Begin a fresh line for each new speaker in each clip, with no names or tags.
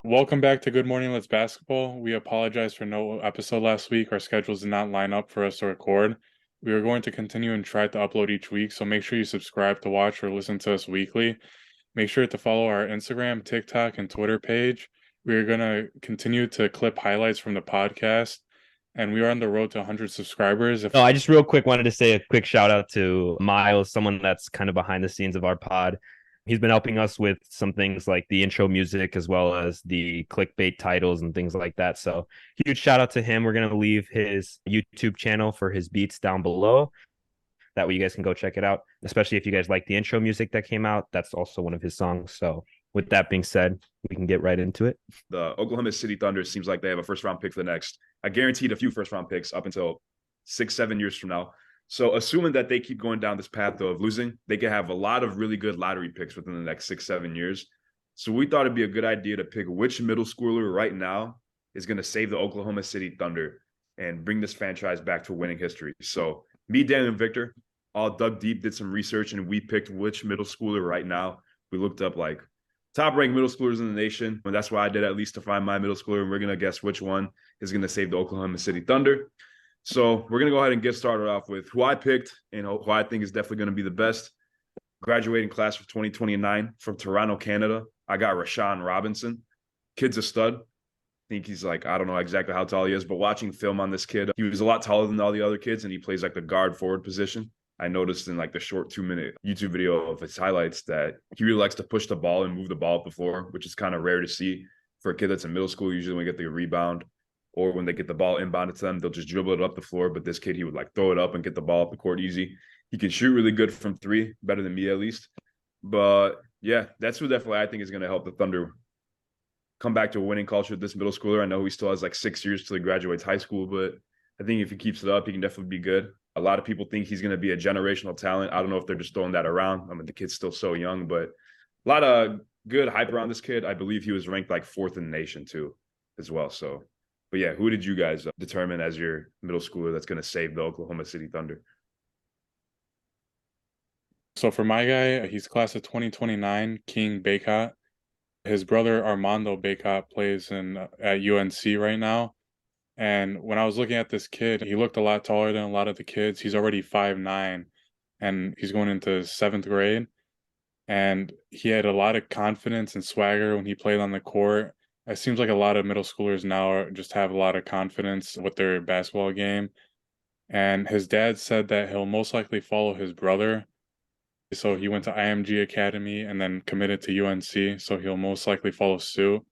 Welcome back to Good Morning Let's Basketball. We apologize for no episode last week. Our schedules did not line up for us to record. We are going to continue and try to upload each week, so make sure you subscribe to watch or listen to us weekly. Make sure to follow our Instagram, TikTok, and Twitter page. We are going to continue to clip highlights from the podcast, and we are on the road to 100 subscribers.
No, I just real quick wanted to say a quick shout out to Miles, someone that's kind of behind the scenes of our pod. He's been helping us with some things like the intro music as well as the clickbait titles and things like that. So huge shout out to him. We're going to leave his YouTube channel for his beats down below. That way you guys can go check it out, especially if you guys like the intro music that came out. That's also one of his songs. So with that being said, we can get right into it.
The Oklahoma City Thunder seems like they have a first round pick for the next. I guaranteed a few first round picks up until 6-7 years from now. So assuming that they keep going down this path of losing, they could have a lot of really good lottery picks within the next 6-7 years. So we thought it'd be a good idea to pick which middle schooler right now is going to save the Oklahoma City Thunder and bring this franchise back to winning history. So me, Dan, and Victor all dug deep, did some research, and we picked which middle schooler right now. We looked up like top-ranked middle schoolers in the nation, and that's why I did at least to find my middle schooler, and we're going to guess which one is going to save the Oklahoma City Thunder. So we're going to go ahead and get started off with who I picked and who I think is definitely going to be the best. Graduating class for 2029 from Toronto, Canada. I got Rashawn Robinson. Kid's a stud. I think he's like, I don't know exactly how tall he is, but watching film on this kid, he was a lot taller than all the other kids, and he plays like the guard forward position. I noticed in like the short 2-minute YouTube video of his highlights that he really likes to push the ball and move the ball up the floor, which is kind of rare to see for a kid that's in middle school. Usually when they get the rebound or when they get the ball inbounded to them, they'll just dribble it up the floor. But this kid, he would like throw it up and get the ball up the court easy. He can shoot really good from three, better than me at least. But yeah, that's who definitely I think is going to help the Thunder come back to a winning culture. This middle schooler, I know he still has like 6 years till he graduates high school, but I think if he keeps it up, he can definitely be good. A lot of people think he's going to be a generational talent. I don't know if they're just throwing that around. I mean, the kid's still so young, but a lot of good hype around this kid. I believe he was ranked like 4th in the nation too, as well. So, but yeah, who did you guys determine as your middle schooler that's going to save the Oklahoma City Thunder?
So for my guy, he's class of 2029, King Baycott. His brother Armando Baycott plays at UNC right now. And when I was looking at this kid, he looked a lot taller than a lot of the kids. He's already 5'9", and he's going into 7th grade. And he had a lot of confidence and swagger when he played on the court. It seems like a lot of middle schoolers now just have a lot of confidence with their basketball game. And his dad said that he'll most likely follow his brother. So he went to IMG Academy and then committed to UNC. So he'll most likely follow suit.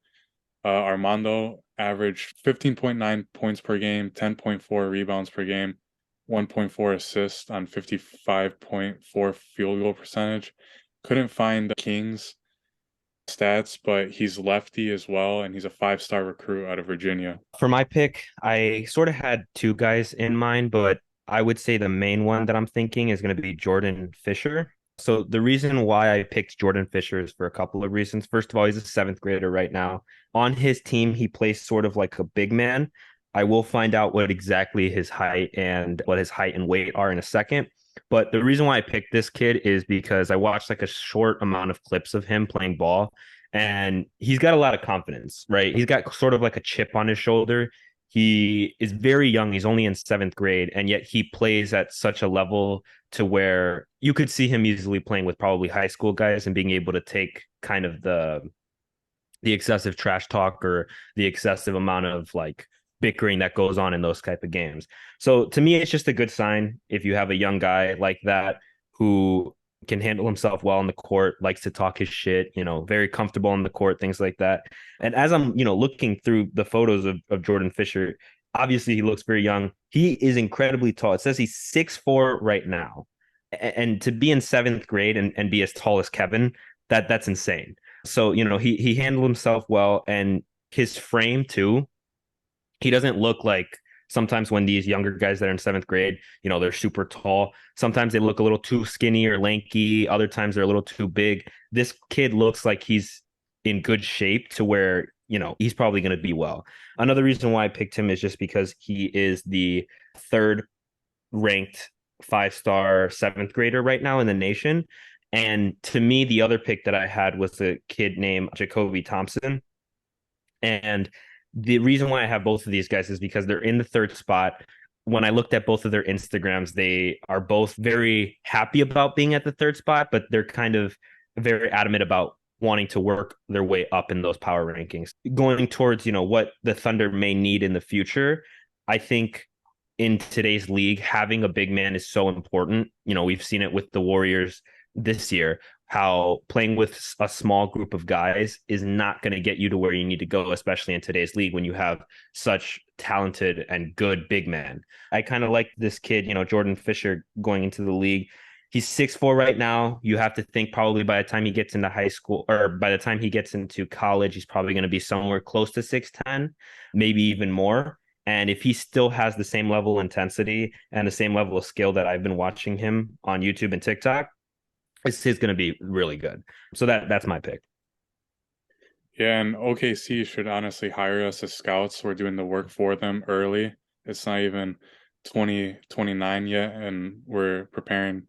Armando averaged 15.9 points per game, 10.4 rebounds per game, 1.4 assists on 55.4 field goal percentage. Couldn't find the Kings stats, but he's lefty as well, and he's a 5-star recruit out of Virginia.
For my pick, I sort of had two guys in mind, but I would say the main one that I'm thinking is going to be Jordan Fisher. So the reason why I picked Jordan Fisher is for a couple of reasons. First of all, he's a 7th grader right now. On his team, he plays sort of like a big man. I will find out what exactly his height and weight are in a second. But the reason why I picked this kid is because I watched like a short amount of clips of him playing ball, and he's got a lot of confidence, right? He's got sort of like a chip on his shoulder. He is very young. He's only in 7th grade, and yet he plays at such a level to where you could see him easily playing with probably high school guys and being able to take kind of the excessive trash talk or the excessive amount of like bickering that goes on in those type of games. So to me, it's just a good sign if you have a young guy like that who can handle himself well on the court, likes to talk his shit, very comfortable on the court, things like that. And as I'm, looking through the photos of Jordan Fisher, obviously he looks very young. He is incredibly tall. It says he's 6'4" right now. And to be in 7th grade and be as tall as Kevin, that's insane. So, he handled himself well, and his frame too. He doesn't look like sometimes when these younger guys that are in 7th grade, they're super tall. Sometimes they look a little too skinny or lanky. Other times they're a little too big. This kid looks like he's in good shape to where, he's probably going to be well. Another reason why I picked him is just because he is the 3rd ranked 5-star 7th grader right now in the nation. And to me, the other pick that I had was a kid named Jacoby Thompson. And the reason why I have both of these guys is because they're in the third spot. When I looked at both of their Instagrams, they are both very happy about being at the third spot, but they're kind of very adamant about wanting to work their way up in those power rankings. Going towards, what the Thunder may need in the future, I think in today's league, having a big man is so important. We've seen it with the Warriors this year, how playing with a small group of guys is not going to get you to where you need to go, especially in today's league when you have such talented and good big men. I kind of like this kid, Jordan Fisher, going into the league. He's 6'4" right now. You have to think probably by the time he gets into high school, or by the time he gets into college, he's probably going to be somewhere close to 6'10", maybe even more. And if he still has the same level of intensity and the same level of skill that I've been watching him on YouTube and TikTok, it's going to be really good. So that's my pick.
Yeah, and OKC should honestly hire us as scouts. We're doing the work for them early. It's not even 2029 yet, and we're preparing.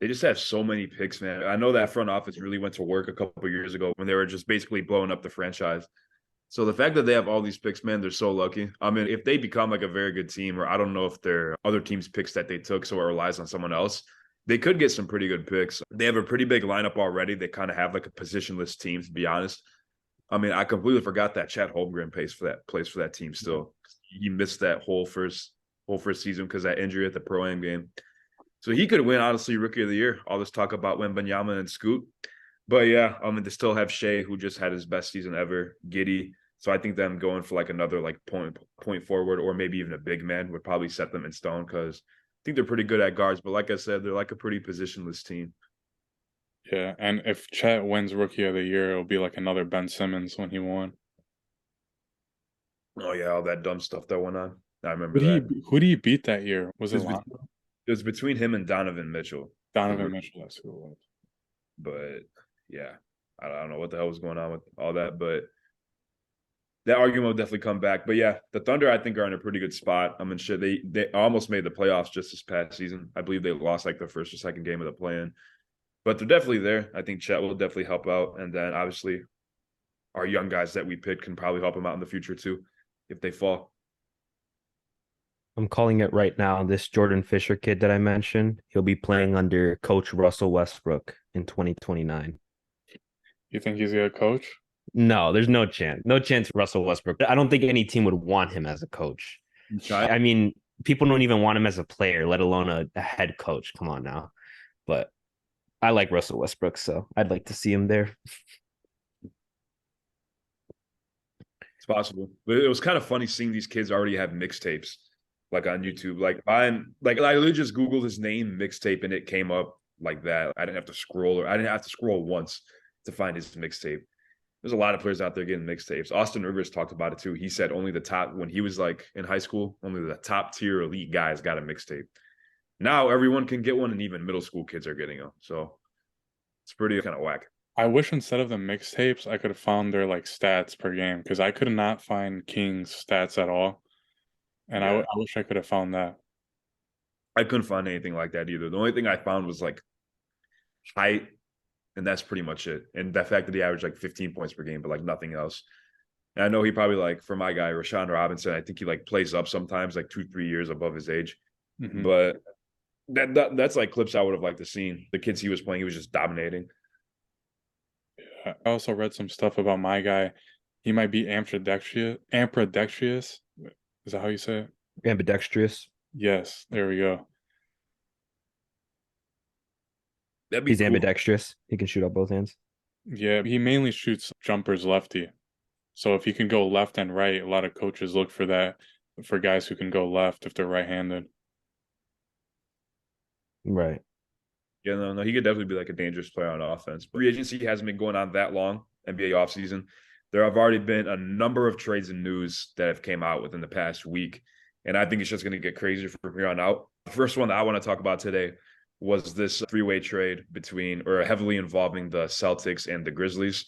They just have so many picks, man. I know that front office really went to work a couple of years ago when they were just basically blowing up the franchise. So the fact that they have all these picks, man, they're so lucky. I mean, if they become like a very good team, or I don't know if they're other teams' picks that they took, so it relies on someone else, they could get some pretty good picks. They have a pretty big lineup already. They kind of have like a positionless team, to be honest. I mean, I completely forgot that Chet Holmgren plays for that team still. He missed that whole first season because of that injury at the Pro-Am game. So he could win, honestly, Rookie of the Year. All this talk about Wembanyama and Scoot. But yeah, I mean, they still have Shea, who just had his best season ever, Giddey. So I think them going for like another like point forward, or maybe even a big man, would probably set them in stone, because I think they're pretty good at guards. But like I said, they're like a pretty positionless team.
Yeah, and if Chet wins Rookie of the Year, it'll be like another Ben Simmons when he won.
Oh yeah, all that dumb stuff that went on. I remember
Who did
that.
who did he beat that year? Was it
It was between him and Donovan Mitchell.
Donovan Mitchell? That's who it was.
But yeah, I don't know what the hell was going on with all that, but that argument will definitely come back. But yeah, the Thunder, I think, are in a pretty good spot. I mean, shit, they almost made the playoffs just this past season. I believe they lost like the first or second game of the play-in, but they're definitely there. I think Chet will definitely help out, and then obviously our young guys that we picked can probably help them out in the future too, if they fall.
I'm calling it right now. This Jordan Fisher kid that I mentioned, he'll be playing under Coach Russell Westbrook in 2029.
You think he's a coach?
No, there's no chance. No chance Russell Westbrook. I don't think any team would want him as a coach. I mean, people don't even want him as a player, let alone a head coach. Come on now. But I like Russell Westbrook, so I'd like to see him there.
It's possible. But it was kind of funny seeing these kids already have mixtapes, like on YouTube. Like I literally just Googled his name, mixtape, and it came up like that. I didn't have to scroll once to find his mixtape. There's a lot of players out there getting mixtapes. Austin Rivers talked about it too. He said only the top, when he was like in high school, only the top tier elite guys got a mixtape. Now everyone can get one, and even middle school kids are getting them. So it's pretty kind of whack.
I wish instead of the mixtapes, I could have found their like stats per game, because I could not find King's stats at all, and I wish I could have found that.
I couldn't find anything like that either. The only thing I found was like height, and that's pretty much it. And the fact that he averaged like 15 points per game, but like nothing else. And I know he probably, like, for my guy, Rashawn Robinson, I think he like plays up sometimes like 2-3 years above his age.
Mm-hmm.
But that's like clips I would have liked to see. The kids he was playing, he was just dominating.
Yeah, I also read some stuff about my guy. He might be ambidextrous. Ambidextrous. Is that how you say it?
Ambidextrous.
Yes, there we go.
He's cool. Ambidextrous. He can shoot out both hands.
Yeah, he mainly shoots jumpers lefty. So if he can go left and right, a lot of coaches look for that, for guys who can go left if they're right-handed.
Right.
Yeah, no, he could definitely be like a dangerous player on offense. But free agency hasn't been going on that long, NBA offseason. There have already been a number of trades and news that have came out within the past week, and I think it's just going to get crazier from here on out. The first one that I want to talk about today was this three-way trade heavily involving the Celtics and the Grizzlies.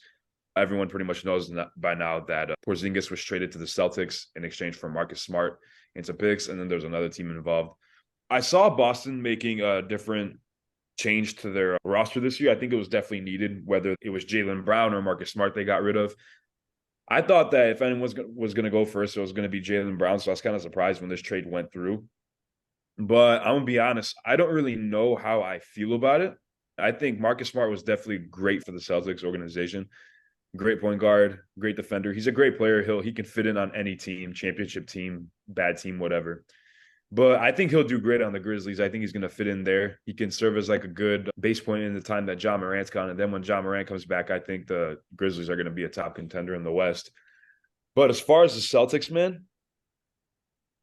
Everyone pretty much knows by now that Porzingis was traded to the Celtics in exchange for Marcus Smart and some picks, and then there's another team involved. I saw Boston making a different change to their roster this year. I think it was definitely needed, whether it was Jaylen Brown or Marcus Smart they got rid of. I thought that if anyone was going to go first, it was going to be Jaylen Brown. So I was kind of surprised when this trade went through. But I'm going to be honest, I don't really know how I feel about it. I think Marcus Smart was definitely great for the Celtics organization. Great point guard, great defender. He's a great player. He can fit in on any team, championship team, bad team, whatever. But I think he'll do great on the Grizzlies. I think he's going to fit in there. He can serve as like a good base point in the time that John Morant's gone. And then when John Morant comes back, I think the Grizzlies are going to be a top contender in the West. But as far as the Celtics, man,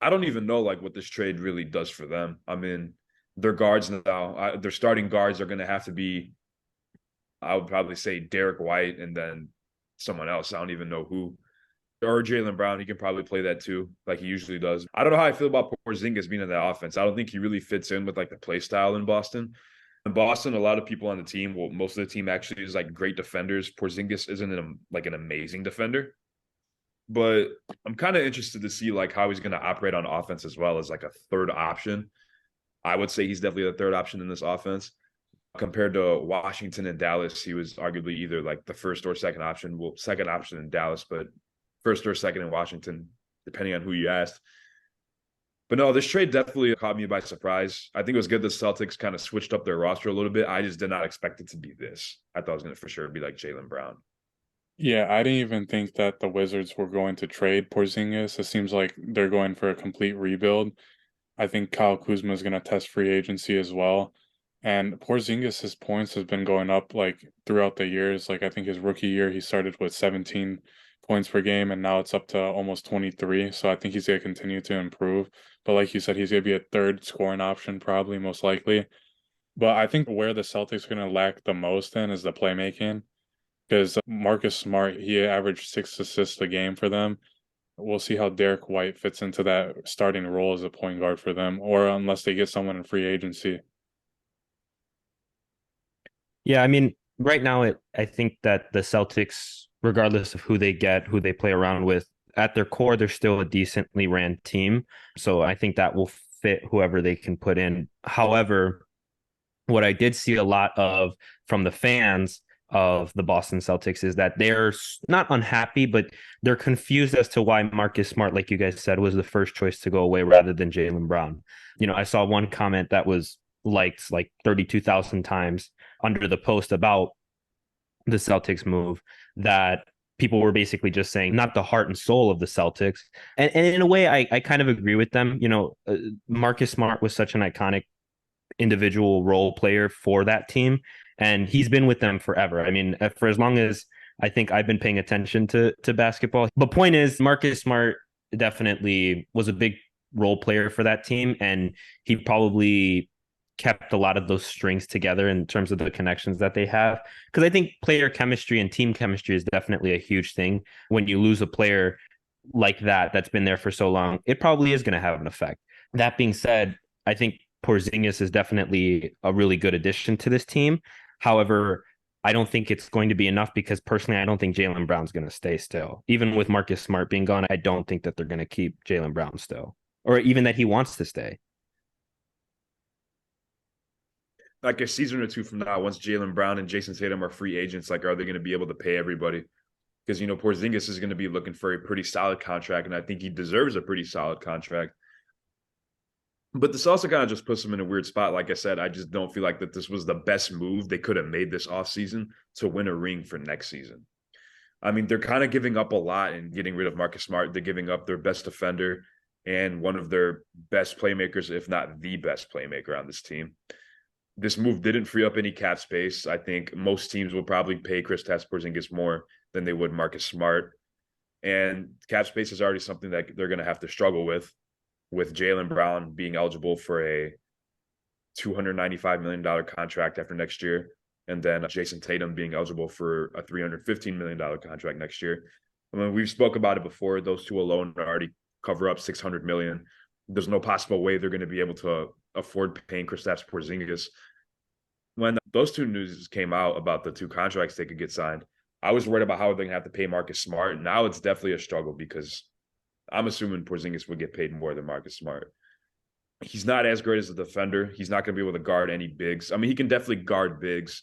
I don't even know like what this trade really does for them. I mean, their guards now, their starting guards are going to have to be, I would probably say Derek White and then someone else. I don't even know who. Or Jaylen Brown, he can probably play that too, like he usually does. I don't know how I feel about Porzingis being in that offense. I don't think he really fits in with like the play style in Boston. In Boston, a lot of people on the team, well, most of the team actually is like great defenders. Porzingis isn't like an amazing defender, but I'm kind of interested to see like how he's going to operate on offense as well as like a third option. I would say he's definitely the third option in this offense. Compared to Washington and Dallas, he was arguably either like the first or second option. Well, second option in Dallas, but first or second in Washington, depending on who you asked. But no, this trade definitely caught me by surprise. I think it was good the Celtics kind of switched up their roster a little bit. I just did not expect it to be this. I thought it was going to for sure be like Jaylen Brown.
Yeah, I didn't even think that the Wizards were going to trade Porzingis. It seems like they're going for a complete rebuild. I think Kyle Kuzma is going to test free agency as well. And Porzingis, his points has been going up like throughout the years. Like I think his rookie year, he started with 17 points per game, and now it's up to almost 23. So I think he's going to continue to improve. But like you said, he's going to be a third scoring option, probably most likely. But I think where the Celtics are going to lack the most in is the playmaking, because Marcus Smart, he averaged 6 assists a game for them. We'll see how Derek White fits into that starting role as a point guard for them, or unless they get someone in free agency.
Yeah, I mean, right now, I think that the Celtics, regardless of who they get, who they play around with, at their core, they're still a decently ran team. So I think that will fit whoever they can put in. However, what I did see a lot of from the fans of the Boston Celtics is that they're not unhappy, but they're confused as to why Marcus Smart, like you guys said, was the first choice to go away rather than Jaylen Brown. You know, I saw one comment that was liked like 32,000 times under the post about the Celtics move, that people were basically just saying not the heart and soul of the Celtics. And in a way, I kind of agree with them. You know, Marcus Smart was such an iconic individual role player for that team, and he's been with them forever. I mean, for as long as I think I've been paying attention to basketball. But point is, Marcus Smart definitely was a big role player for that team, and he probably kept a lot of those strings together in terms of the connections that they have. Because I think player chemistry and team chemistry is definitely a huge thing. When you lose a player like that that's been there for so long, it probably is going to have an effect. That being said, I think Porzingis is definitely a really good addition to this team. However, I don't think it's going to be enough because personally, I don't think Jaylen Brown's going to stay still. Even with Marcus Smart being gone, I don't think that they're going to keep Jaylen Brown still, or even that he wants to stay.
Like a season or two from now, once Jaylen Brown and Jason Tatum are free agents, like are they going to be able to pay everybody? Because, you know, Porzingis is going to be looking for a pretty solid contract, and I think he deserves a pretty solid contract. But this also kind of just puts him in a weird spot. Like I said, I just don't feel like that this was the best move they could have made this offseason to win a ring for next season. I mean, they're kind of giving up a lot and getting rid of Marcus Smart. They're giving up their best defender and one of their best playmakers, if not the best playmaker on this team. This move didn't free up any cap space. I think most teams will probably pay Kristaps Porzingis more than they would Marcus Smart. And cap space is already something that they're going to have to struggle with Jaylen Brown being eligible for a $295 million contract after next year, and then Jason Tatum being eligible for a $315 million contract next year. I mean, we've spoke about it before. Those two alone already cover up $600 million. There's no possible way they're going to be able to afford paying Kristaps Porzingis. When those two news came out about the two contracts they could get signed, I was worried about how they're going to have to pay Marcus Smart. Now it's definitely a struggle because I'm assuming Porzingis would get paid more than Marcus Smart. He's not as great as a defender. He's not going to be able to guard any bigs. I mean, he can definitely guard bigs,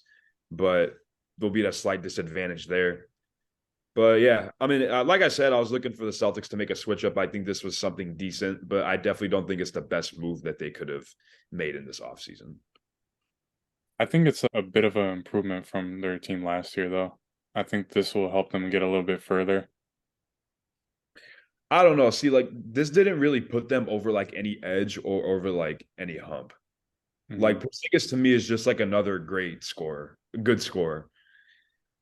but there'll be that slight disadvantage there. But yeah, I mean, like I said, I was looking for the Celtics to make a switch up. I think this was something decent, but I definitely don't think it's the best move that they could have made in this offseason.
I think it's a bit of an improvement from their team last year, though. I think this will help them get a little bit further.
I don't know. See, like this didn't really put them over like any edge or over like any hump. Like
Hmm.
Porzingis to me is just like another great scorer, a good scorer.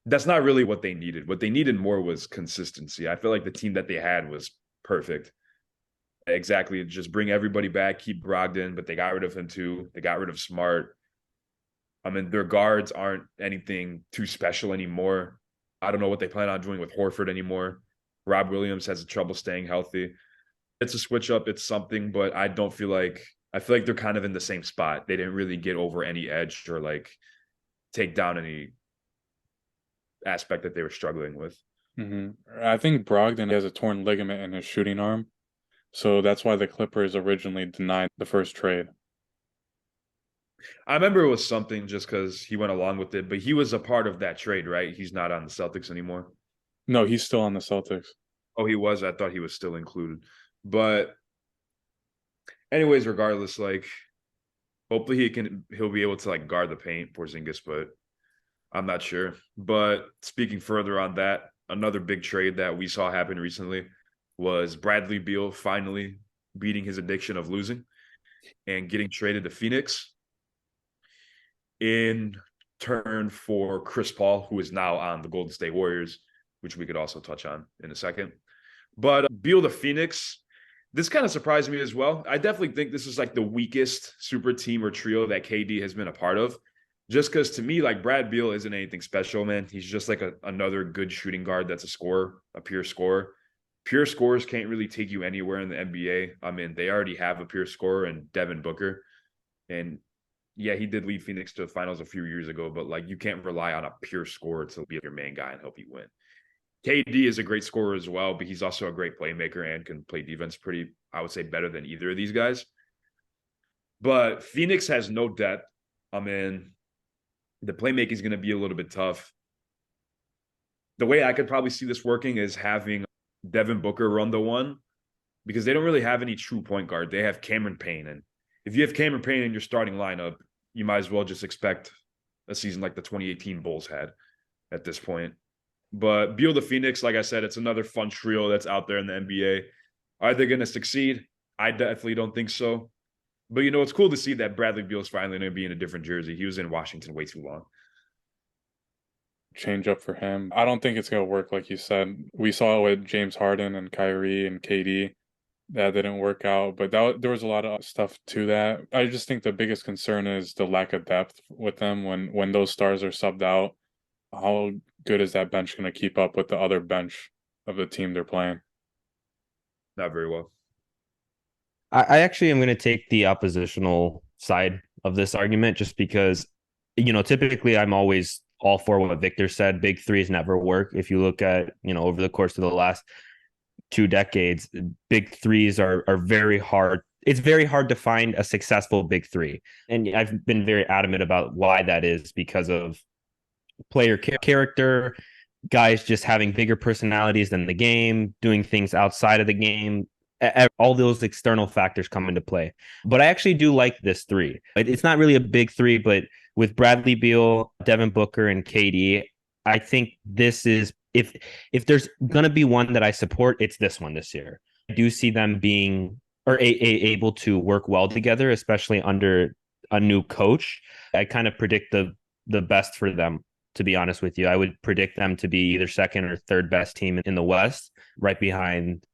That's not really what they needed. What they needed more was consistency. I feel like the team that they had was perfect. Exactly. Just bring everybody back, keep Brogdon, but they got rid of him too. They got rid of Smart. I mean, their guards aren't anything too special anymore. I don't know what they plan on doing with Horford anymore. Rob Williams has trouble staying healthy. It's a switch up, it's something, but I feel like they're kind of in the same spot. They didn't really get over any edge or like take down any aspect that they were struggling with.
I think Brogdon has a torn ligament in his shooting arm, so that's why the Clippers originally denied the first trade.
I remember it was something just because he went along with it, but he was a part of that trade, right? He's not on the Celtics anymore.
No, he's still on the Celtics.
Oh, he was. I thought he was still included. But anyways, regardless, like hopefully he'll be able to like guard the paint, Porzingis, but I'm not sure. But speaking further on that, another big trade that we saw happen recently was Bradley Beal finally beating his addiction of losing and getting traded to Phoenix in turn for Chris Paul, who is now on the Golden State Warriors, which we could also touch on in a second. But Beal to Phoenix, this kind of surprised me as well. I definitely think this is like the weakest super team or trio that KD has been a part of. Just because to me, like Brad Beal isn't anything special, man. He's just like another good shooting guard that's a scorer, a pure scorer. Pure scorers can't really take you anywhere in the NBA. I mean, they already have a pure scorer in Devin Booker. And yeah, he did lead Phoenix to the finals a few years ago, but like you can't rely on a pure scorer to be your main guy and help you win. KD is a great scorer as well, but he's also a great playmaker and can play defense pretty, I would say, better than either of these guys. But Phoenix has no depth. I mean, the playmaking is going to be a little bit tough. The way I could probably see this working is having Devin Booker run the one because they don't really have any true point guard. They have Cameron Payne. And if you have Cameron Payne in your starting lineup, you might as well just expect a season like the 2018 Bulls had at this point. But Beal to Phoenix, like I said, it's another fun trio that's out there in the NBA. Are they going to succeed? I definitely don't think so. But, you know, it's cool to see that Bradley Beal's finally going to be in a different jersey. He was in Washington way too long.
Change up for him. I don't think it's going to work like you said. We saw it with James Harden and Kyrie and KD. That didn't work out, but there was a lot of stuff to that. I just think the biggest concern is the lack of depth with them when those stars are subbed out. How good is that bench going to keep up with the other bench of the team they're playing?
Not very well.
I actually am going to take the oppositional side of this argument just because, typically I'm always all for what Victor said. Big threes never work. If you look at, over the course of the last 2 decades, big threes are very hard. It's very hard to find a successful big three. And I've been very adamant about why that is because of player character, guys just having bigger personalities than the game, doing things outside of the game. All those external factors come into play. But I actually do like this three. It's not really a big three, but with Bradley Beal, Devin Booker, and KD, I think this is if there's gonna be one that I support, it's this one this year. I do see them being able to work well together, especially under a new coach. I kind of predict the best for them. To be honest with you, I would predict them to be either second or third best team in the West, right behind,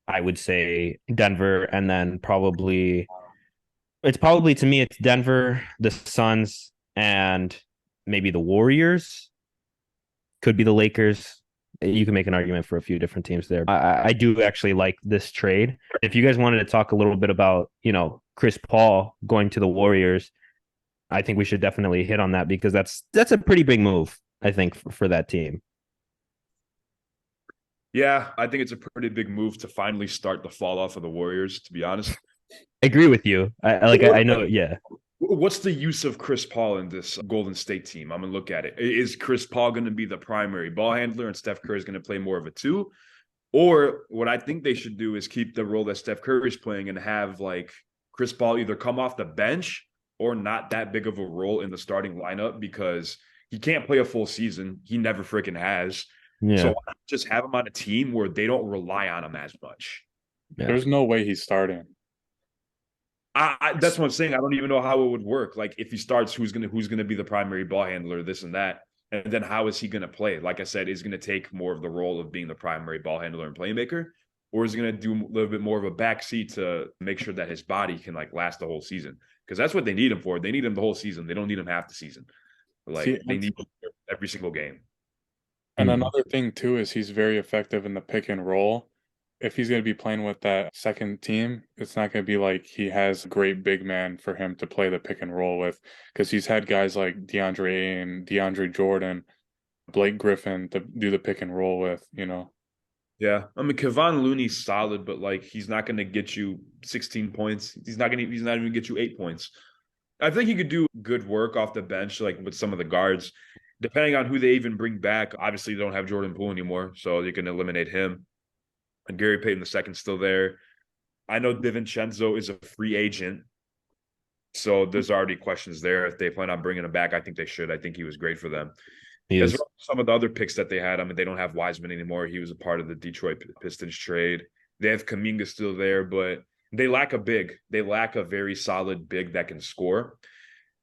I would say, Denver, and then it's probably to me, it's Denver, the Suns, and maybe the Warriors. Could be the Lakers. You can make an argument for a few different teams there. I do actually like this trade. If you guys wanted to talk a little bit about, Chris Paul going to the Warriors, I think we should definitely hit on that because that's a pretty big move, I think, for that team.
Yeah, I think it's a pretty big move to finally start the fall off of the Warriors, to be honest.
I agree with you. I know, yeah.
What's the use of Chris Paul in this Golden State team? I'm gonna look at it. Is Chris Paul going to be the primary ball handler and Steph Curry is going to play more of a two? Or what I think they should do is keep the role that Steph Curry is playing and have like Chris Paul either come off the bench or not that big of a role in the starting lineup because he can't play a full season. He never freaking has. So
Yeah.
why not just have him on a team where they don't rely on him as much?
Yeah.
There's no way he's starting.
That's what I'm saying. I don't even know how it would work. Like if he starts, who's gonna be the primary ball handler, this and that, and then how is he gonna play? Like I said, is he gonna take more of the role of being the primary ball handler and playmaker, or is he gonna do a little bit more of a backseat to make sure that his body can like last the whole season? Because that's what they need him for. They need him the whole season. They don't need him half the season. Like
See,
they need him every single game.
and another thing too is he's very effective in the pick and roll. If he's going to be playing with that second team, it's not going to be like he has a great big man for him to play the pick and roll with because he's had guys like DeAndre Ayton, DeAndre Jordan, Blake Griffin to do the pick and roll with, you know.
Yeah, I mean Kevon Looney's solid, but like he's not going to get you 16 points. He's not even going to get you 8 points. I think he could do good work off the bench, like with some of the guards, depending on who they even bring back. Obviously, they don't have Jordan Poole anymore, so you can eliminate him. And Gary Payton II still there. I know DiVincenzo is a free agent, so there's already questions there. If they plan on bringing him back, I think they should. I think he was great for them. As well as some of the other picks that they had. I mean, they don't have Wiseman anymore. He was a part of the Detroit Pistons trade. They have Kuminga still there, but they lack a big. They lack a very solid big that can score.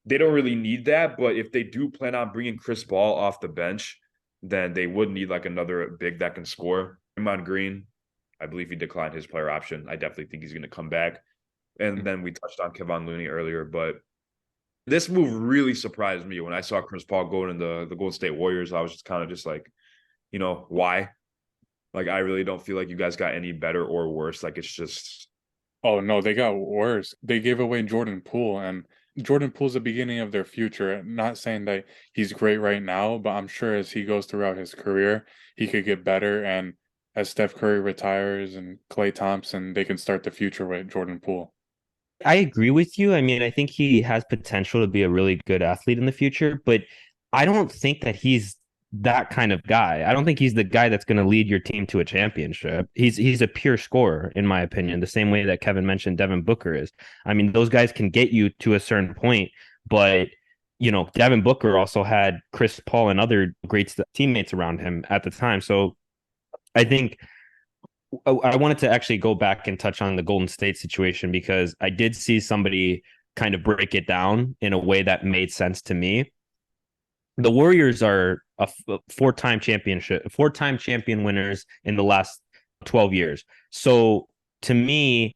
They don't really need that, but if they do plan on bringing Chris Paul off the bench, then they would need like another big that can score. Draymond Green, I believe he declined his player option. I definitely think he's going to come back. And then we touched on Kevon Looney earlier, but this move really surprised me when I saw Chris Paul going in the Golden State Warriors. I was just kind of just like, why? Like, I really don't feel like you guys got any better or worse. Like, it's just.
Oh, no, they got worse. They gave away Jordan Poole, and Jordan Poole's the beginning of their future. Not saying that he's great right now, but I'm sure as he goes throughout his career, he could get better. And as Steph Curry retires and Klay Thompson, they can start the future with Jordan Poole.
I agree with you. I mean, I think he has potential to be a really good athlete in the future, but I don't think that he's that kind of guy. I don't think he's the guy that's going to lead your team to a championship. He's a pure scorer, in my opinion, the same way that Kevin mentioned Devin Booker is. I mean, those guys can get you to a certain point, but Devin Booker also had Chris Paul and other great teammates around him at the time. So I think I wanted to actually go back and touch on the Golden State situation because I did see somebody kind of break it down in a way that made sense to me. The Warriors are a four-time champion winners in the last 12 years. So to me,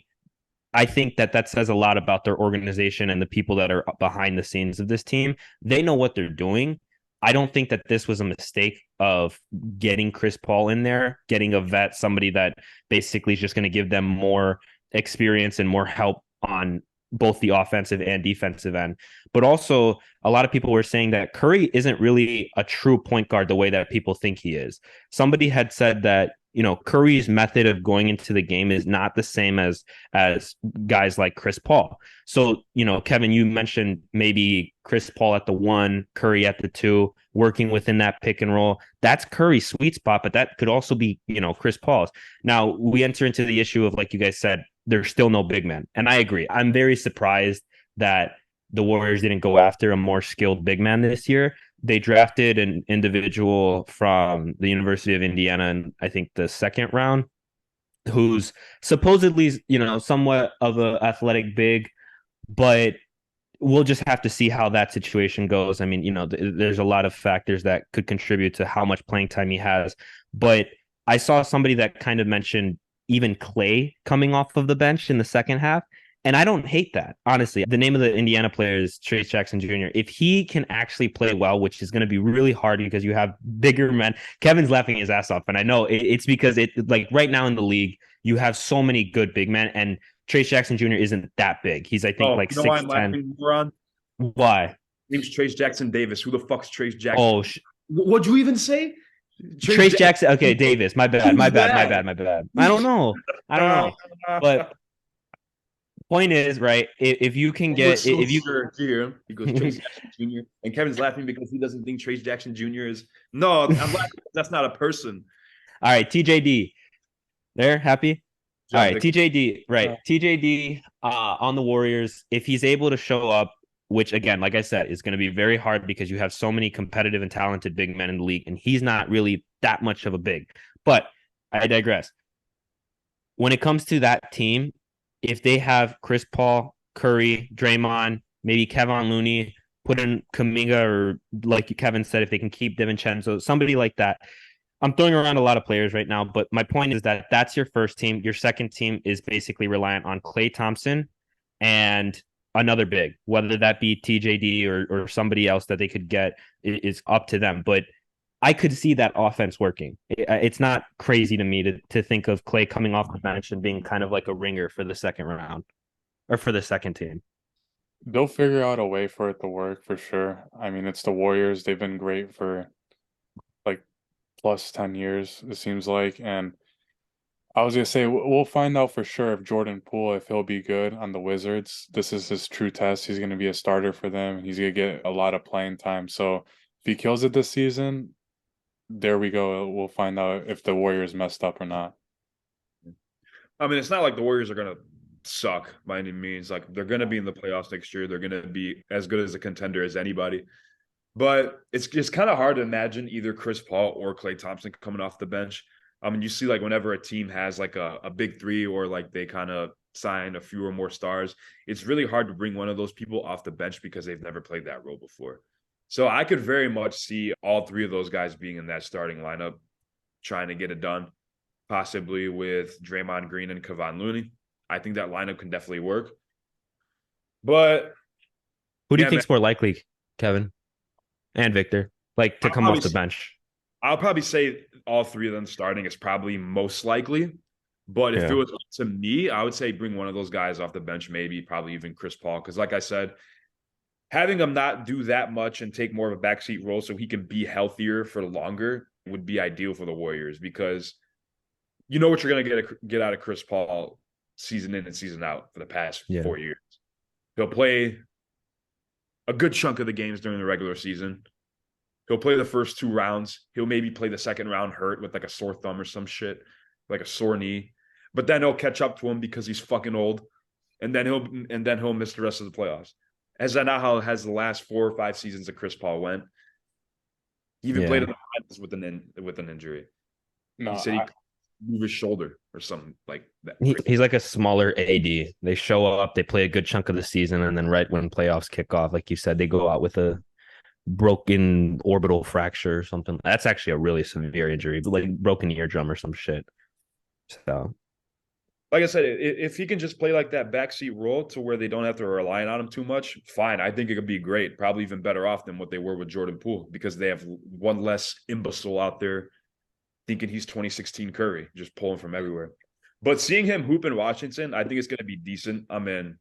I think that says a lot about their organization and the people that are behind the scenes of this team. They know what they're doing. I don't think that this was a mistake of getting Chris Paul in there, getting a vet, somebody that basically is just going to give them more experience and more help on both the offensive and defensive end. But also, a lot of people were saying that Curry isn't really a true point guard the way that people think he is. Somebody had said that Curry's method of going into the game is not the same as guys like Chris Paul. So, Kevin, you mentioned maybe Chris Paul at the 1, Curry at the 2, working within that pick and roll. That's Curry's sweet spot, but that could also be, Chris Paul's. Now, we enter into the issue of, like you guys said, there's still no big man. And I agree. I'm very surprised that the Warriors didn't go after a more skilled big man this year. They drafted an individual from the University of Indiana in, I think, the second round, who's supposedly, somewhat of an athletic big, but we'll just have to see how that situation goes. I mean, there's a lot of factors that could contribute to how much playing time he has. But I saw somebody that kind of mentioned even Klay coming off of the bench in the second half. And I don't hate that, honestly. The name of the Indiana player is Trayce Jackson Jr. If he can actually play well, which is going to be really hard because you have bigger men. Kevin's laughing his ass off, and I know it's because like right now in the league, you have so many good big men, and Trayce Jackson Jr. isn't that big. He's, I think, like 6'10". Why?
Name's Trayce Jackson Davis. Who the fuck's Trayce Jackson?
Oh,
what'd you even say?
Trayce Jackson. Okay, Davis. My bad. I don't know. But Point is, right, if you can
He was
get,
so
if you,
sure to hear him. He goes, Trace Jackson Jr. And Kevin's laughing because he doesn't think Trace Jackson Jr. is. No, I'm laughing because that's not a person.
all right, TJD, there, happy? All
John
right,
Vick.
TJD, right. TJD on the Warriors, if he's able to show up, which again, like I said, is going to be very hard because you have so many competitive and talented big men in the league, and he's not really that much of a big. But I digress. When it comes to that team, if they have Chris Paul, Curry, Draymond, maybe Kevin Looney, put in Kaminga, or like Kevin said, if they can keep DiVincenzo, somebody like that. I'm throwing around a lot of players right now, but my point is that that's your first team. Your second team is basically reliant on Klay Thompson and another big, whether that be TJD or somebody else that they could get is up to them. But I could see that offense working. It's not crazy to me to think of Klay coming off the bench and being kind of like a ringer for the second round or for the second team.
They'll figure out a way for it to work for sure. I mean, it's the Warriors. They've been great for like plus 10 years, it seems like. And I was gonna say we'll find out for sure if Jordan Poole, if he'll be good on the Wizards. This is his true test. He's gonna be a starter for them. He's gonna get a lot of playing time. So if he kills it this season, there we go. We'll find out if the Warriors messed up or not.
I mean, it's not like the Warriors are going to suck by any means. Like, they're going to be in the playoffs next year. They're going to be as good as a contender as anybody. But it's just kind of hard to imagine either Chris Paul or Klay Thompson coming off the bench. I mean, you see, like, whenever a team has like a big three, or like they kind of sign a few or more stars, it's really hard to bring one of those people off the bench because they've never played that role before. So I could very much see all three of those guys being in that starting lineup, trying to get it done, possibly with Draymond Green and Kevon Looney. I think that lineup can definitely work. But
Who do you
yeah, man,
think's more likely, Kevin and Victor, like to
I'll
come
probably,
off the bench?
I'll probably say all three of them starting is probably most likely. But if it
Yeah.
was up to me, I would say bring one of those guys off the bench, maybe probably even Chris Paul. Because like I said, having him not do that much and take more of a backseat role so he can be healthier for longer would be ideal for the Warriors, because you know what you're going to get out of Chris Paul season in and season out for the past 4 years. He'll play a good chunk of the games during the regular season. He'll play the first 2 rounds. He'll maybe play the second round hurt with like a sore thumb or some shit, like a sore knee. But then he'll catch up to him because he's fucking old, and then he'll miss the rest of the playoffs. As that not how has the last 4 or 5 seasons that Chris Paul went. He even played in the finals with an injury.
No,
He said he moved his shoulder or something like that.
He's like a smaller AD. They show up, they play a good chunk of the season, and then right when playoffs kick off, like you said, they go out with a broken orbital fracture or something. That's actually a really severe injury, like broken eardrum or some shit. So,
like I said, if he can just play like that backseat role to where they don't have to rely on him too much, fine. I think it could be great. Probably even better off than what they were with Jordan Poole, because they have one less imbecile out there thinking he's 2016 Curry, just pulling from everywhere. But seeing him hoop in Washington, I think it's going to be decent. I mean,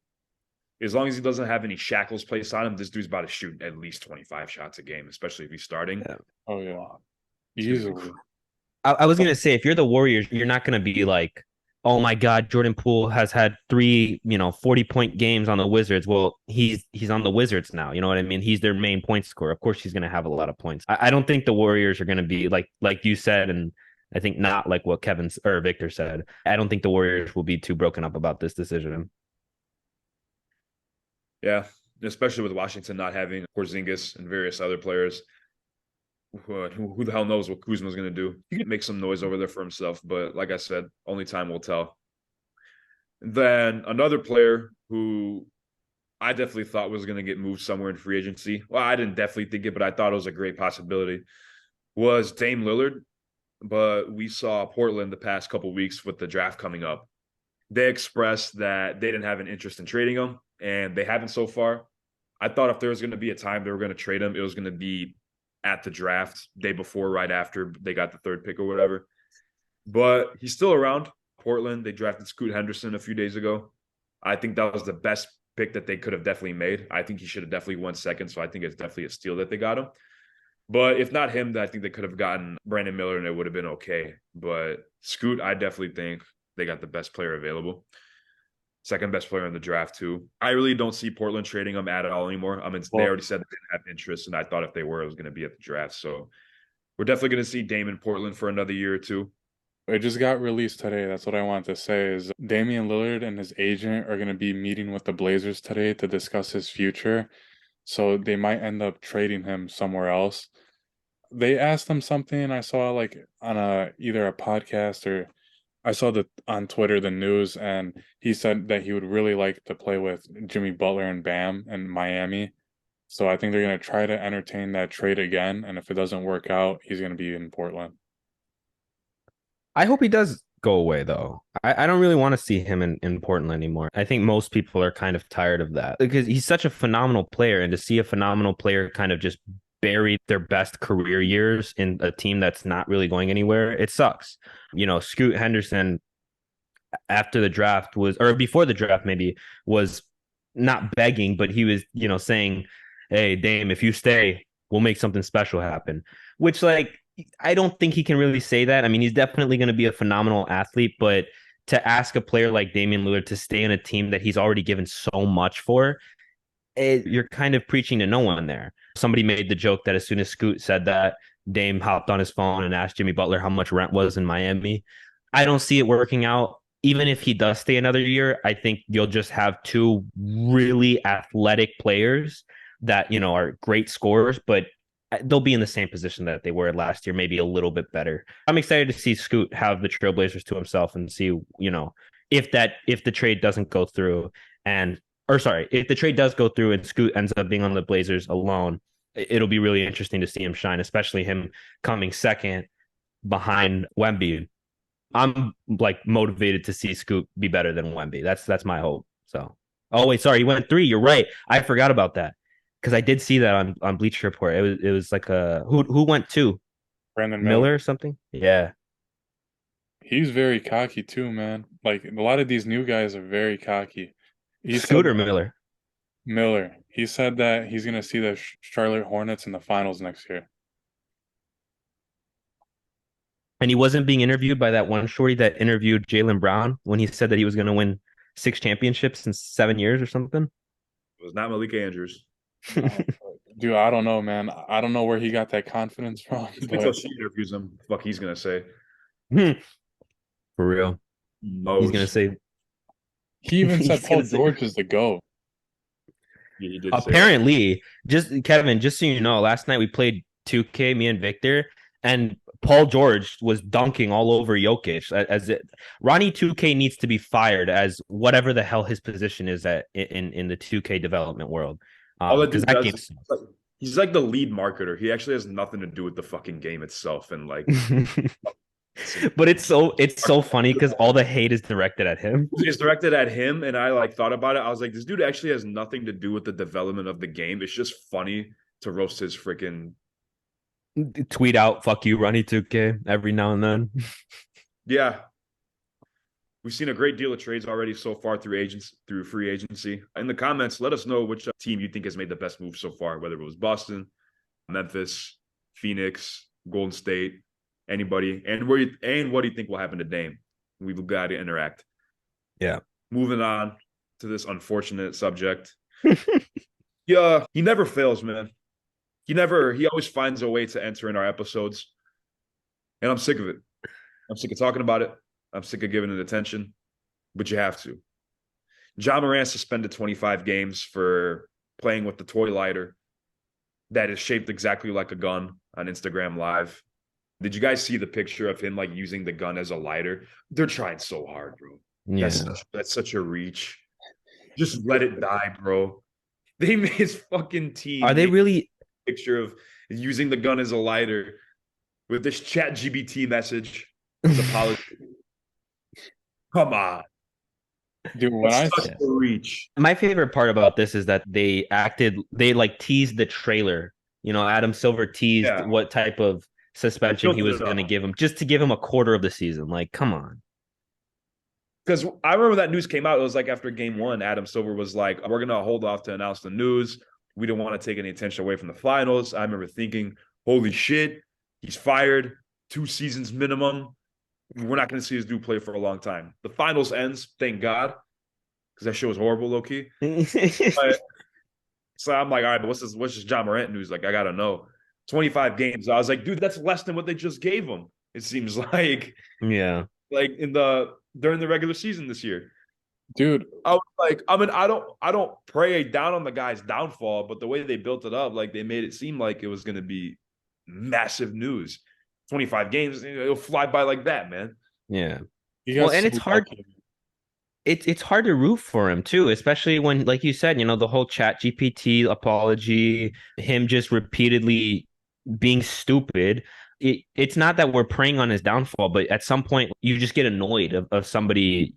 as long as he doesn't have any shackles placed on him, this dude's about to shoot at least 25 shots a game, especially if he's starting.
yeah.
Oh yeah, easily.
I was gonna say, if you're the Warriors, you're not gonna be like, oh my God, Jordan Poole has had 40-point games on the Wizards. Well, he's on the Wizards now. You know what I mean? He's their main point scorer. Of course, he's gonna have a lot of points. I don't think the Warriors are gonna be like you said, and I think not like what Kevin or Victor said. I don't think the Warriors will be too broken up about this decision.
Yeah, especially with Washington not having Porzingis and various other players. Who the hell knows what Kuzma's going to do? He can make some noise over there for himself, but like I said, only time will tell. And then another player who I definitely thought was going to get moved somewhere in free agency. Well, I didn't definitely think it, but I thought it was a great possibility. Was Dame Lillard, but we saw Portland the past couple weeks with the draft coming up. They expressed that they didn't have an interest in trading him, and they haven't so far. I thought if there was going to be a time they were going to trade him, it was going to be at the draft, day before, right after they got the 3rd pick or whatever. But he's still around. Portland, they drafted Scoot Henderson a few days ago. I think that was the best pick that they could have definitely made. I think he should have definitely won second, so I think it's definitely a steal that they got him. But if not him, I think they could have gotten Brandon Miller and it would have been okay. But Scoot, I definitely think they got the best player available. second best player in the draft too. I really don't see Portland trading him at all anymore. I mean, they
Well,
already said they didn't have interest, and I thought if they were, it was going to be at the draft. So we're definitely going to see Dame in Portland for another year or two.
it just got released today. That's what I wanted to say is Damian Lillard and his agent are going to be meeting with the Blazers today to discuss his future. So they might end up trading him somewhere else. They asked him something I saw like on either a podcast or I saw on Twitter the news, and he said that he would really like to play with Jimmy Butler and Bam in Miami. So I think they're going to try to entertain that trade again, and if it doesn't work out, he's going to be in Portland.
I hope he does go away though. I don't really want to see him in Portland anymore. I think most people are kind of tired of that because he's such a phenomenal player, and to see a phenomenal player kind of just bury their best career years in a team that's not really going anywhere, it sucks. Scoot Henderson after the draft was, or before the draft maybe, was not begging, but he was, saying, "Hey, Dame, if you stay, we'll make something special happen." Which, like, I don't think he can really say that. I mean, he's definitely going to be a phenomenal athlete, but to ask a player like Damian Lillard to stay in a team that he's already given so much for, you're kind of preaching to no one there. Somebody made the joke that as soon as Scoot said that, Dame hopped on his phone and asked Jimmy Butler how much rent was in Miami. I don't see it working out. Even if he does stay another year, I think you'll just have two really athletic players that, are great scorers, but they'll be in the same position that they were last year, maybe a little bit better. I'm excited to see Scoot have the Trailblazers to himself and see, if the trade doesn't go through if the trade does go through and Scoot ends up being on the Blazers alone, it'll be really interesting to see him shine, especially him coming second behind Wemby. I'm like motivated to see Scoot be better than Wemby. That's my hope. So, oh wait, sorry, he went 3. You're right. I forgot about that because I did see that on Bleacher Report. It was like who went 2?
Brandon
Miller or something? Yeah.
He's very cocky too, man. Like a lot of these new guys are very cocky. He said
Scooter Miller.
Miller. He said that he's going to see the Charlotte Hornets in the finals next year.
And he wasn't being interviewed by that one shorty that interviewed Jaylen Brown when he said that he was going to win 6 championships in 7 years or something.
It was not Malik Andrews.
Dude, I don't know, man. I don't know where he got that confidence from.
Until she interviews him, fuck, he's gonna say.
For real. He's gonna say.
He even said Paul George is the GOAT.
Yeah, he did.
Apparently, Kevin, just so you know, last night we played 2K, me and Victor, and Paul George was dunking all over Jokic. Ronnie 2K needs to be fired as whatever the hell his position is in the 2K development world. Because that game,
he's like the lead marketer. He actually has nothing to do with the fucking game itself, and like.
But it's so funny because all the hate is directed at him.
It's directed at him, and I like thought about it. I was like, this dude actually has nothing to do with the development of the game. It's just funny to roast his freaking
tweet out "fuck you, Ronnie 2K" every now and then.
Yeah, we've seen a great deal of trades already so far through free agency. In the comments, let us know which team you think has made the best move so far, whether it was Boston, Memphis, Phoenix, Golden State. Anybody, and what do you think will happen to Dame? We've got to interact.
Yeah.
Moving on to this unfortunate subject. Yeah, he never fails, man. He always finds a way to enter in our episodes. And I'm sick of it. I'm sick of talking about it. I'm sick of giving it attention. But you have to. Ja Morant suspended 25 games for playing with the toy lighter that is shaped exactly like a gun on Instagram Live. Did you guys see the picture of him like using the gun as a lighter? They're trying so hard, bro.
Yeah.
That's such a reach. Just let it die, bro. They made his fucking team.
Are they really
picture of using the gun as a lighter with this ChatGPT message? Apology. Come on.
Dude, when I
such a reach.
My favorite part about this is that they like teased the trailer. Adam Silver teased what type of suspension he was going to give him just to give him a quarter of the season. Like, come on.
Because I remember that news came out. It was like after game 1, Adam Silver was like, we're going to hold off to announce the news. We don't want to take any attention away from the finals. I remember thinking, holy shit, he's fired. 2 seasons minimum. We're not going to see this dude play for a long time. The finals ends, thank God. because that shit was horrible, low key. But, so I'm like, all right, but what's this John Morant news? Like, I gotta know. 25 games. I was like, dude, that's less than what they just gave him. It seems
Yeah.
like during the regular season this year.
Dude,
I was like, I mean, I don't pray down on the guy's downfall, but the way they built it up, like they made it seem like it was gonna be massive news. 25 games, it'll fly by like that, man.
Yeah.
he
Well,
got
and
so
it's hard.
lucky.
It's hard to root for him too, especially when, like you said, the whole Chat GPT apology, him just repeatedly being stupid. It's not that we're preying on his downfall, but at some point you just get annoyed of somebody,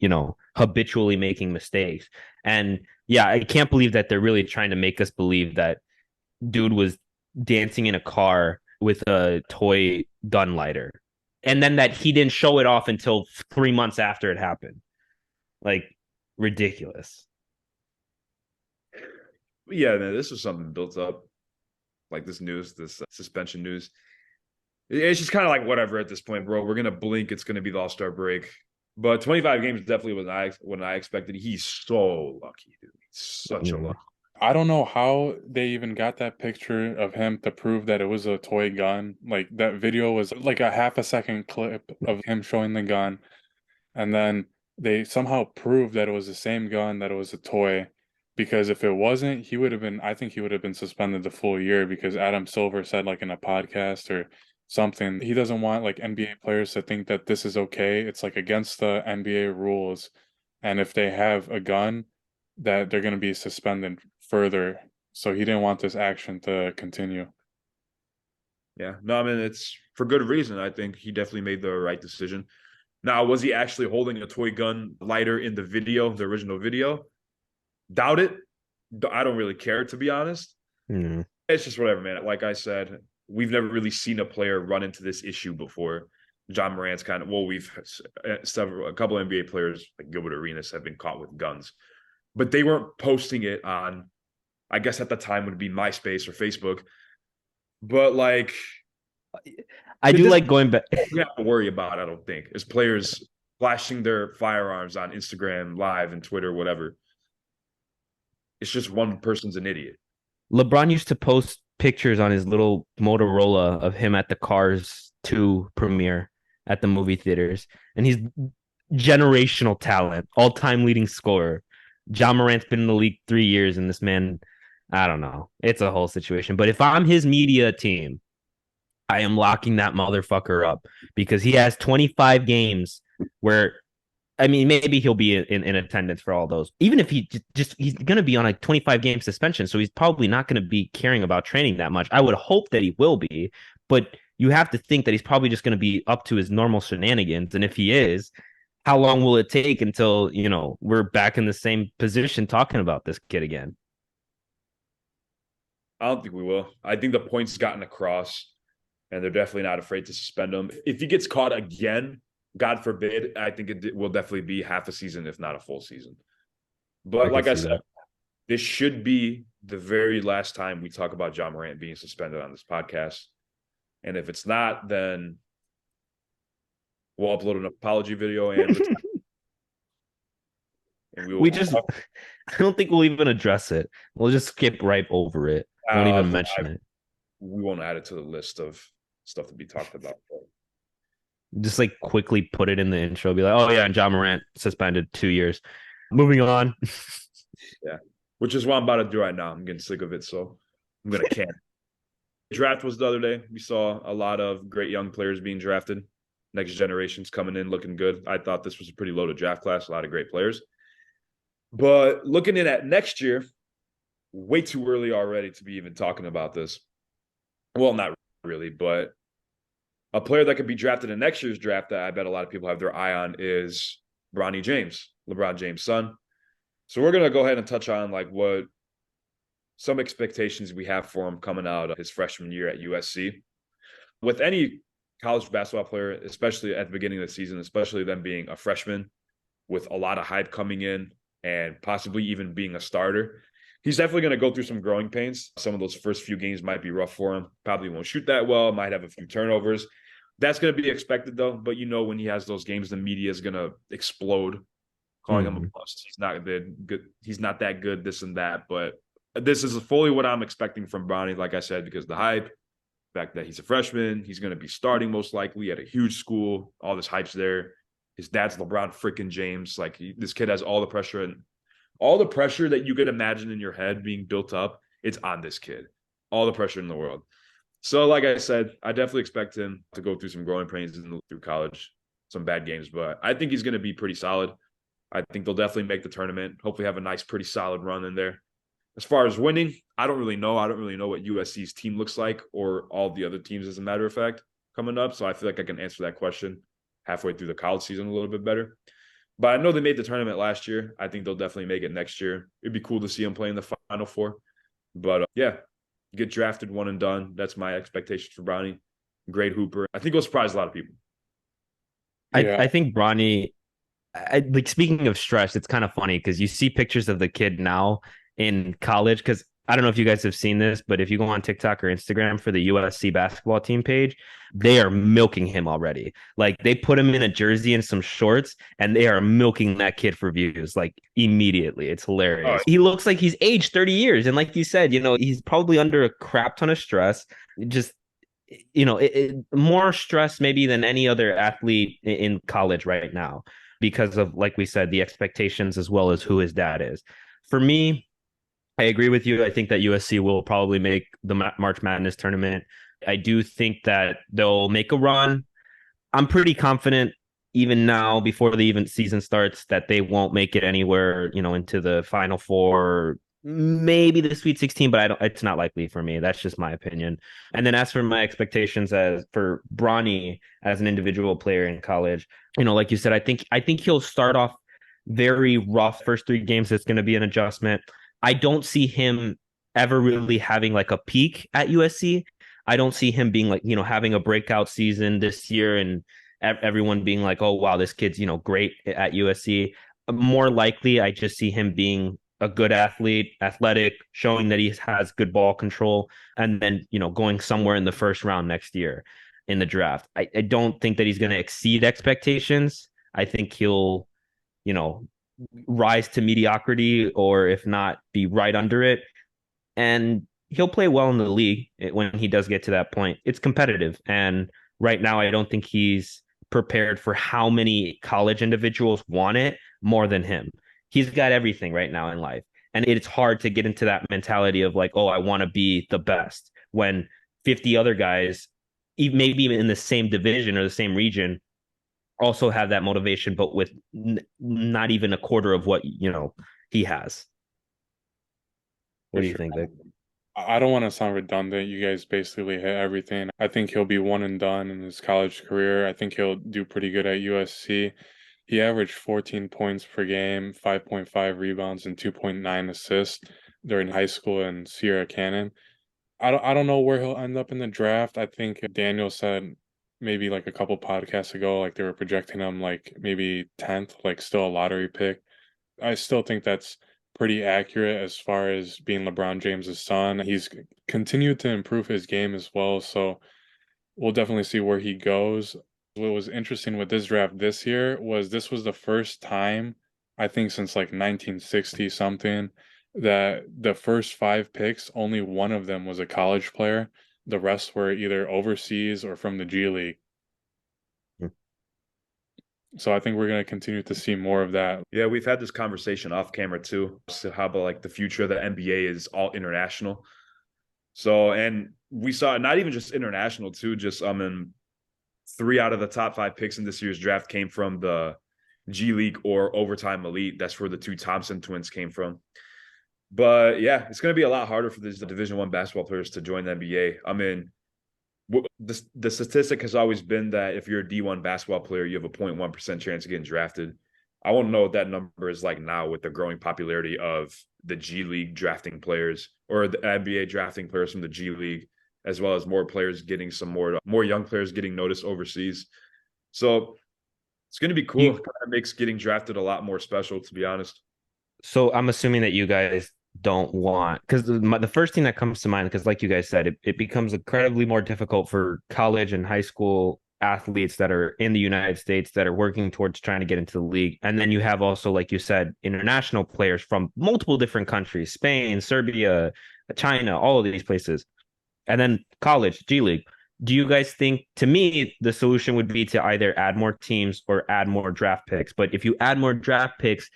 habitually making mistakes. And yeah, I can't believe that they're really trying to make us believe that dude was dancing in a car with a toy gun lighter. And then that he didn't show it off until 3 months after it happened. Like, ridiculous.
But yeah, man, this was something built up. Like this news, this suspension news. It's just kind of like whatever at this point, bro. We're gonna blink. It's gonna be the All-Star break. But 25 games definitely what I expected. He's so lucky, dude. He's such a lucky.
I don't know how they even got that picture of him to prove that it was a toy gun. Like that video was like a half a second clip of him showing the gun, and then they somehow proved that it was the same gun, that it was a toy. Because if it wasn't, I think he would have been suspended the full year, because Adam Silver said, like in a podcast or something, he doesn't want like NBA players to think that this is okay. It's like against the NBA rules. And if they have a gun, that they're going to be suspended further. So he didn't want this action to continue.
Yeah, no, I mean it's for good reason. I think he definitely made the right decision. Now, was he actually holding a toy gun lighter in the video, the original video? Doubt it. I don't really care, to be honest.
Mm.
It's just whatever, man. Like I said, we've never really seen a player run into this issue before. John Morant's we've a couple of NBA players like Gilbert Arenas have been caught with guns, but they weren't posting it on, I guess at the time would be MySpace or Facebook. But like,
I do like going back.
You have to worry about, I don't think, as players flashing their firearms on Instagram Live and Twitter, whatever. It's just one person's an idiot.
LeBron used to post pictures on his little Motorola of him at the Cars 2 premiere at the movie theaters. And he's generational talent, all-time leading scorer. John Morant's been in the league 3 years, and this man, I don't know. It's a whole situation. But if I'm his media team, I am locking that motherfucker up, because he has 25 games where, I mean, maybe he'll be in attendance for all those. Even if he's going to be on a 25-game suspension, so he's probably not going to be caring about training that much. I would hope that he will be, but you have to think that he's probably just going to be up to his normal shenanigans. And if he is, how long will it take until, we're back in the same position talking about this kid again?
I don't think we will. I think the point's gotten across, and they're definitely not afraid to suspend him. If he gets caught again, God forbid, I think it will definitely be half a season, if not a full season. But like I said, this should be the very last time we talk about John Morant being suspended on this podcast. And if it's not, then we'll upload an apology video and
I don't think we'll even address it. We'll just skip right over it. Won't even mention it.
We won't add it to the list of stuff to be talked about.
Just like quickly put it in the intro, be like, oh yeah, and John Morant suspended 2 years. Moving on.
Yeah, which is what I'm about to do right now. I'm getting sick of it, so I'm gonna can. Draft was the other day. We saw a lot of great young players being drafted. Next generation's coming in looking good. I thought this was a pretty loaded draft class. A lot of great players. But looking in at next year, way too early already to be even talking about this. Well, not really, but a player that could be drafted in next year's draft that I bet a lot of people have their eye on is Bronny James, LeBron James' son. So we're going to go ahead and touch on like what some expectations we have for him coming out of his freshman year at USC. With any college basketball player, especially at the beginning of the season, especially them being a freshman with a lot of hype coming in and possibly even being a starter, he's definitely going to go through some growing pains. Some of those first few games might be rough for him. Probably won't shoot that well, might have a few turnovers. That's going to be expected, though. But when he has those games, the media is going to explode. calling him a bust. He's not good. He's not that good, this and that. But this is fully what I'm expecting from Bronny, like I said, because the hype, the fact that he's a freshman, he's going to be starting most likely at a huge school. All this hype's there. His dad's LeBron freaking James. Like this kid has all the pressure, and all the pressure that you could imagine in your head being built up, it's on this kid. All the pressure in the world. So, like I said, I definitely expect him to go through some growing pains through college, some bad games, but I think he's going to be pretty solid. I think they'll definitely make the tournament, hopefully have a nice, pretty solid run in there. As far as winning, I don't really know. I don't really know what USC's team looks like or all the other teams, as a matter of fact, coming up. So I feel like I can answer that question halfway through the college season a little bit better. But I know they made the tournament last year. I think they'll definitely make it next year. It'd be cool to see them play in the Final Four. But yeah, get drafted one and done. That's my expectation for Bronny. Great hooper. I think he'll surprise a lot of people.
I think Bronny, like speaking of stress, it's kind of funny because you see pictures of the kid now in college. Because I don't know if you guys have seen this, but if you go on TikTok or Instagram for the USC basketball team page, they are milking him already. Like they put him in a jersey and some shorts, and they are milking that kid for views like immediately. It's hilarious. He looks like he's aged 30 years. And like you said, he's probably under a crap ton of stress. Just more stress maybe than any other athlete in college right now because of, like we said, the expectations as well as who his dad is. For me, I agree with you. I think that USC will probably make the March Madness tournament. I do think that they'll make a run. I'm pretty confident even now, before the even season starts, that they won't make it anywhere, into the Final Four, maybe the Sweet 16, but it's not likely for me. That's just my opinion. And then as for my expectations as for Bronny as an individual player in college, like you said, I think he'll start off very rough. First 3 games, it's going to be an adjustment. I don't see him ever really having like a peak at USC. I don't see him being like, having a breakout season this year and everyone being like, oh, wow, this kid's, great at USC. More likely, I just see him being a good athlete, athletic, showing that he has good ball control, and then, going somewhere in the first round next year in the draft. I don't think that he's going to exceed expectations. I think he'll, rise to mediocrity, or if not, be right under it. And he'll play well in the league when he does get to that point. It's competitive. And right now, I don't think he's prepared for how many college individuals want it more than him. He's got everything right now in life. And it's hard to get into that mentality of like, oh, I want to be the best, when 50 other guys, maybe even in the same division or the same region, also have that motivation, but with not even a quarter of what, he has. What do you think, Vic?
I don't want to sound redundant. You guys basically hit everything. I think he'll be one and done in his college career. I think he'll do pretty good at USC. He averaged 14 points per game, 5.5 rebounds, and 2.9 assists during high school in Sierra Canyon. I don't know where he'll end up in the draft. I think Daniel said maybe like a couple podcasts ago, like they were projecting him like maybe 10th, like still a lottery pick. I still think that's pretty accurate as far as being LeBron James's son. He's continued to improve his game as well, so we'll definitely see where he goes. What was interesting with this draft this year was this was the first time, I think since like 1960 something, that the first 5 picks, only one of them was a college player. The rest were either overseas or from the G League. So I think we're going to continue to see more of that.
Yeah, we've had this conversation off camera too. So how about like the future of the NBA is all international? So, and we saw not even just international too, just in 3 out of the top 5 picks in this year's draft came from the G League or Overtime Elite. That's where the 2 Thompson twins came from. But yeah, it's going to be a lot harder for these Division I basketball players to join the NBA. I mean, the statistic has always been that if you're a D1 basketball player, you have a 0.1% chance of getting drafted. I won't know what that number is like now with the growing popularity of the G League drafting players or the NBA drafting players from the G League, as well as more players getting some more young players getting noticed overseas. So it's going to be cool. It kind of makes getting drafted a lot more special, to be honest.
So I'm assuming that you guys don't want, because the first thing that comes to mind, because like you guys said, it becomes incredibly more difficult for college and high school athletes that are in the United States that are working towards trying to get into the league. And then you have also, like you said, international players from multiple different countries, Spain, Serbia, China, all of these places. And then college, G League. Do you guys think, to me, the solution would be to either add more teams or add more draft picks? But if you add more draft picks,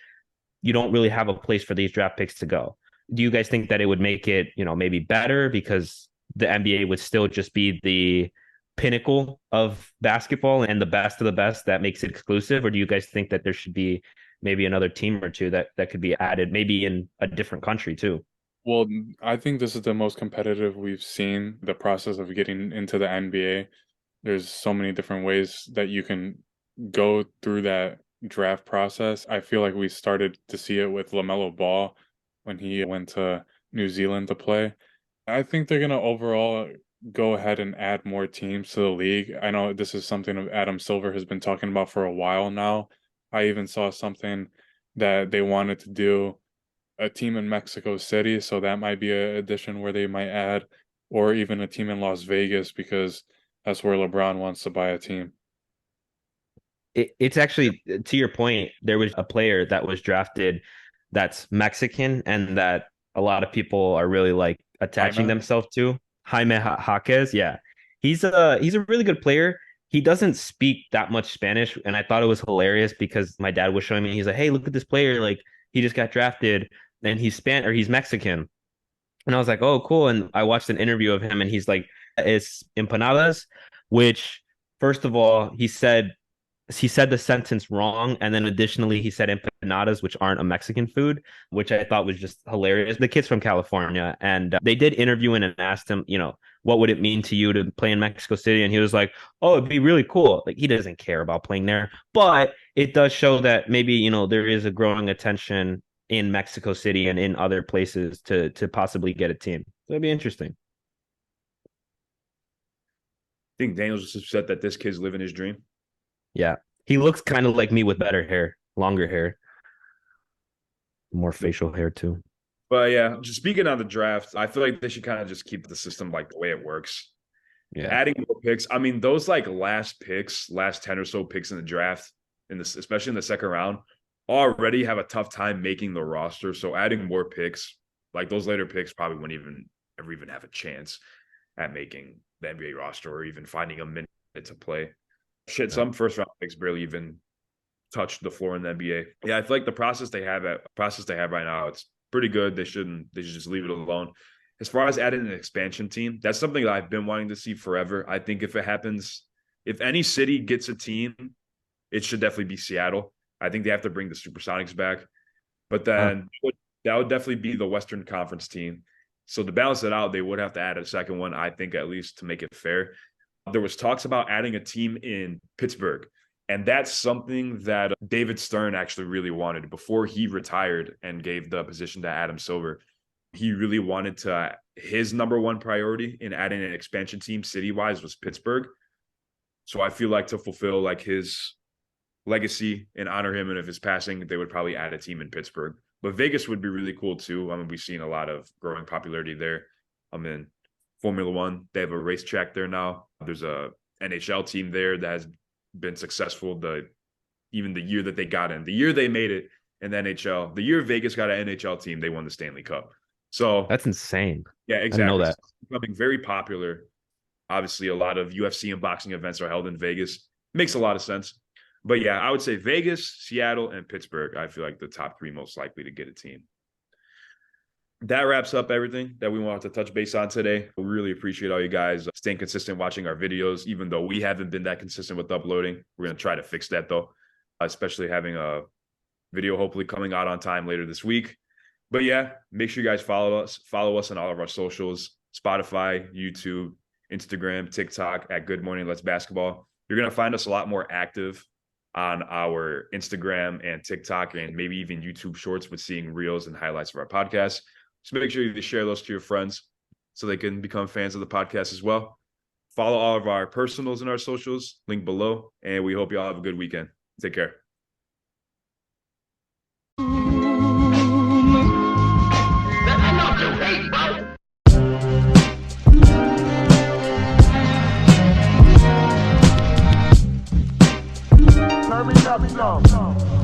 you don't really have a place for these draft picks to go. Do you guys think that it would make it, maybe better because the NBA would still just be the pinnacle of basketball and the best of the best that makes it exclusive? Or do you guys think that there should be maybe another team or two that could be added, maybe in a different country too?
Well, I think this is the most competitive we've seen, the process of getting into the NBA. There's so many different ways that you can go through that draft process. I feel like we started to see it with LaMelo Ball when he went to New Zealand to play. I think they're going to overall go ahead and add more teams to the league. I know this is something Adam Silver has been talking about for a while now. I even saw something that they wanted to do a team in Mexico City, so that might be an addition where they might add, or even a team in Las Vegas because that's where LeBron wants to buy a team.
It's actually, to your point, there was a player that was drafted that's Mexican and that a lot of people are really like attaching themselves to. Jaime Jaquez, yeah. He's a really good player. He doesn't speak that much Spanish, and I thought it was hilarious because my dad was showing me, he's like, "Hey, look at this player, like he just got drafted and he's Mexican." And I was like, "Oh, cool." And I watched an interview of him and he's like, "It's empanadas," which first of all, he said the sentence wrong, and then additionally he said empanadas, which aren't a Mexican food, which I thought was just hilarious. The kid's from California, and they did interview him and asked him, what would it mean to you to play in Mexico City? And he was like, "Oh, it'd be really cool." Like, he doesn't care about playing there, but it does show that maybe, there is a growing attention in Mexico City and in other places to possibly get a team. So it'd be interesting.
I think Daniel's just upset that this kid's living his dream.
Yeah. He looks kind of like me with better hair, longer hair, more facial hair too.
But yeah, just speaking on the draft, I feel like they should kind of just keep the system like the way it works.
Yeah.
Adding more picks. I mean, those like last 10 or so picks in the draft, especially in the second round, already have a tough time making the roster. So adding more picks, like those later picks, probably wouldn't even have a chance at making the NBA roster or even finding a minute to play. Some first round picks barely even touched the floor in the NBA. Yeah, I feel like the process they have right now, it's pretty good. They should just leave it alone. As far as adding an expansion team, that's something that I've been wanting to see forever. I think if it happens, if any city gets a team, it should definitely be Seattle. I think they have to bring the Supersonics back. But then that would definitely be the Western Conference team. So to balance it out, they would have to add a second one, I think, at least to make it fair. There was talks about adding a team in Pittsburgh. And that's something that David Stern actually really wanted before he retired and gave the position to Adam Silver. He really wanted his number one priority in adding an expansion team city-wise was Pittsburgh. So I feel like to fulfill like his legacy and honor him and of his passing, they would probably add a team in Pittsburgh. But Vegas would be really cool too. I mean, we've seen a lot of growing popularity there. I mean, Formula One, they have a racetrack there now. There's a NHL team there that has been successful. Even the year that they got in, the year they made it in the NHL, the year Vegas got an NHL team, they won the Stanley Cup. So
that's insane.
Yeah, exactly.
I know that.
It's becoming very popular. Obviously, a lot of UFC and boxing events are held in Vegas. Makes a lot of sense. But yeah, I would say Vegas, Seattle, and Pittsburgh. I feel like the top three most likely to get a team. That wraps up everything that we wanted to touch base on today. We really appreciate all you guys staying consistent watching our videos, even though we haven't been that consistent with uploading. We're going to try to fix that, though, especially having a video hopefully coming out on time later this week. But yeah, make sure you guys follow us on all of our socials, Spotify, YouTube, Instagram, TikTok at Good Morning Let's Basketball. You're going to find us a lot more active on our Instagram and TikTok and maybe even YouTube shorts with seeing reels and highlights of our podcast. So make sure you share those to your friends so they can become fans of the podcast as well. Follow all of our personals and our socials, link below, and we hope you all have a good weekend. Take care.
Babylon.